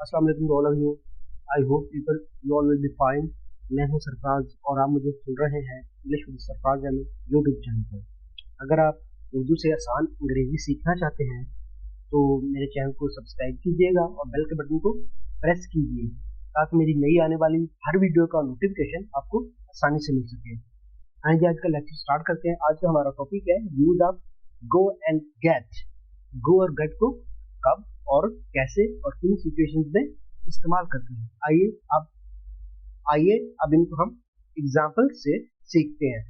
अस्सलाम वालेकुम all of you. I hope people you all will be fine. मैं हूं सरफराज और आप मुझे सुन रहे हैं English with Sarfaraz YouTube channel पर। अगर आप उर्दू से आसान अंग्रेजी सीखना चाहते हैं तो मेरे चैनल को सब्सक्राइब कीजिएगा और बेल के बटन को प्रेस कीजिए ताकि मेरी नई आने वाली हर वीडियो का नोटिफिकेशन आपको आसानी से मिल सके। आइए आज का लेक्चर स्टार्ट करते हैं। आज का हमारा टॉपिक है use of go and get. Go और गेट को कब और कैसे और किन सिचुएशंस में इस्तेमाल करते हैं। आइए अब इनको हम एग्जाम्पल से सीखते हैं।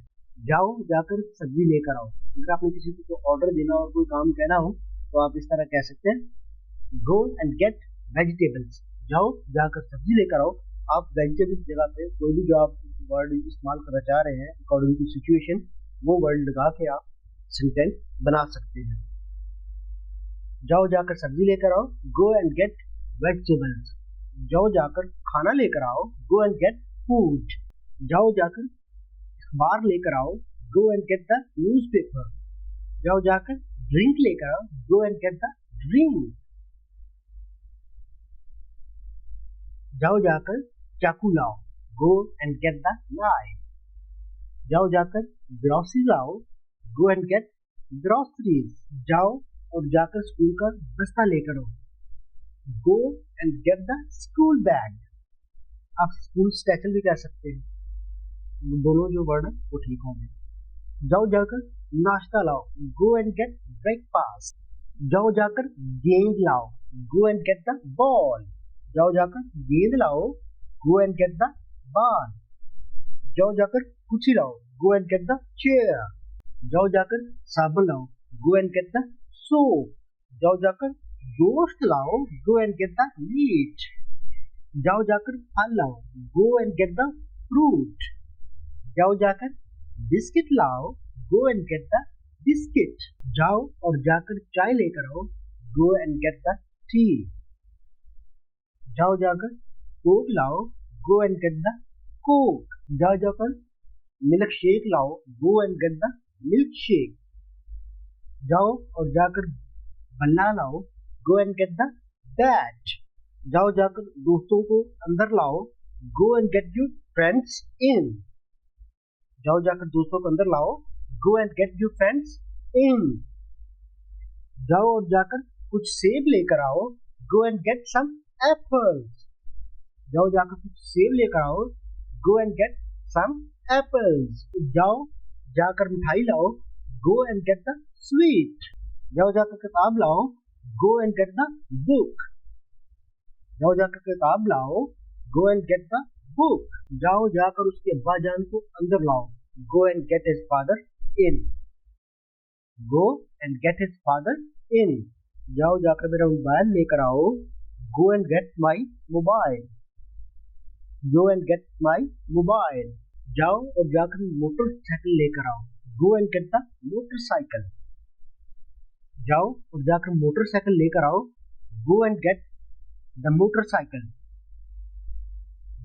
जाओ जाकर सब्जी लेकर आओ। अगर आपने किसी को ऑर्डर देना और कोई काम कहना हो तो आप इस तरह कह सकते हैं, गो एंड गेट वेजिटेबल्स। जाओ जाकर सब्जी लेकर आओ। आप वेजिटेबल्स जगह पे कोई भी जो आप वर्ड इस्तेमाल करना चाह रहे हैं अकॉर्डिंग टू सिचुएशन, वो वर्ड लगा के आप सेंटेंस बना सकते हैं। जाओ जाकर सब्जी लेकर आओ, गो एंड गेट वेजिटेबल्स। जाओ जाकर खाना लेकर आओ, गो एंड गेट फूड। जाओ जाकर अखबार लेकर आओ, go and get the newspaper. जाओ जाकर ड्रिंक लेकर आओ, go and get the drink. जाओ जाकर चाकू लाओ, go and get the knife. जाओ जाकर ग्रोसरी लाओ, गो एंड गेट ग्रोसरीज। जाओ और जाकर स्कूल का बस्ता लेकर आओ, go and get the school bag. आप स्कूल स्टेचल भी कह सकते हैं, दोनों जो वर्ड है वो ठीक होंगे। जाओ जाकर नाश्ता लाओ, गो एंड गेट ब्रेकफास्ट। जाओ जाकर गेंद लाओ, go and get the ball. जाओ जाकर गेंद लाओ, go and get the ball. जाओ जाकर कुर्सी लाओ, go and get the chair. जाओ जाकर साबुन लाओ, go and get the soap. जाओ जाकर गोश्त लाओ, go and get the meat. जाओ जाकर फल लाओ, go and get the fruit. जाओ जाकर बिस्किट लाओ, go and get the biscuit. जाओ और जाकर चाय लेकर आओ, go and get the tea. जाओ जाकर कोक लाओ, go and get the Coke. जाओ जाकर मिल्क शेक लाओ, go and get the milkshake. जाओ और जाकर बल्ला लाओ, go and get the bat. जाओ जाकर दोस्तों को अंदर लाओ, go and get your friends in. जाओ जाकर दोस्तों को अंदर लाओ, go and get your friends in. जाओ और जाकर कुछ सेब लेकर आओ, go and get some apples. जाओ जाकर कुछ सेब लेकर आओ, go and get some apples. जाओ जाकर मिठाई लाओ, go and get the sweet. जाओ जाकर किताब लाओ, go and get the book. जाओ जाकर किताब लाओ, go and get the book. जाओ जाकर उसके अब्बा जान को अंदर लाओ, go and get his father in. Go and get his father in. जाओ जाकर मेरा मोबाइल लेकर आओ, go and get my mobile. Go and get my mobile. जाओ और जाकर मोटरसाइकिल लेकर आओ, go and get the motorcycle. जाओ और जाकर मोटरसाइकिल लेकर आओ, go and get the motorcycle.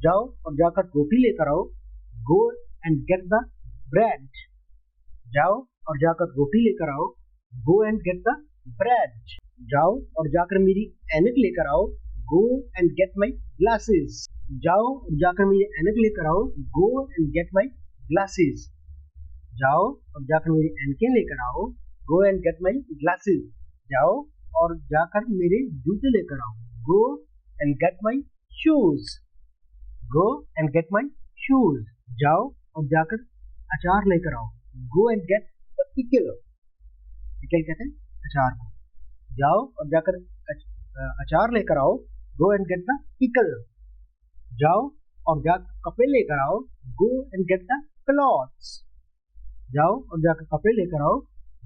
जाओ और जाकर रोटी लेकर आओ, go and get the bread. जाओ और जाकर रोटी लेकर आओ, go and get the bread. जाओ और जाकर मेरी ऐनक लेकर आओ, go and get my glasses. जाओ और जाकर मेरी ऐनक लेकर आओ, go and get my glasses. जाओ और जाकर मेरी ऐनकें लेकर आओ, go and get my glasses. जाओ और जाकर मेरे जूते लेकर आओ, go and get my shoes. Go and get my shoes. जाओ और जाकर अचार लेकर आओ, go and get the pickle. Pickle कहते हैं अचार को। जाओ और जाकर अचार लेकर आओ, go and get the pickle. जाओ और जाकर कपड़े लेकर आओ, go and get the clothes. जाओ और जाकर कपड़े लेकर आओ,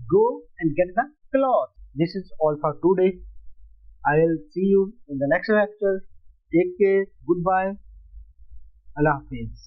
go and get the cloth. This is all for today. I will see you in the next lecture. Take care. Goodbye. Allah Hafiz.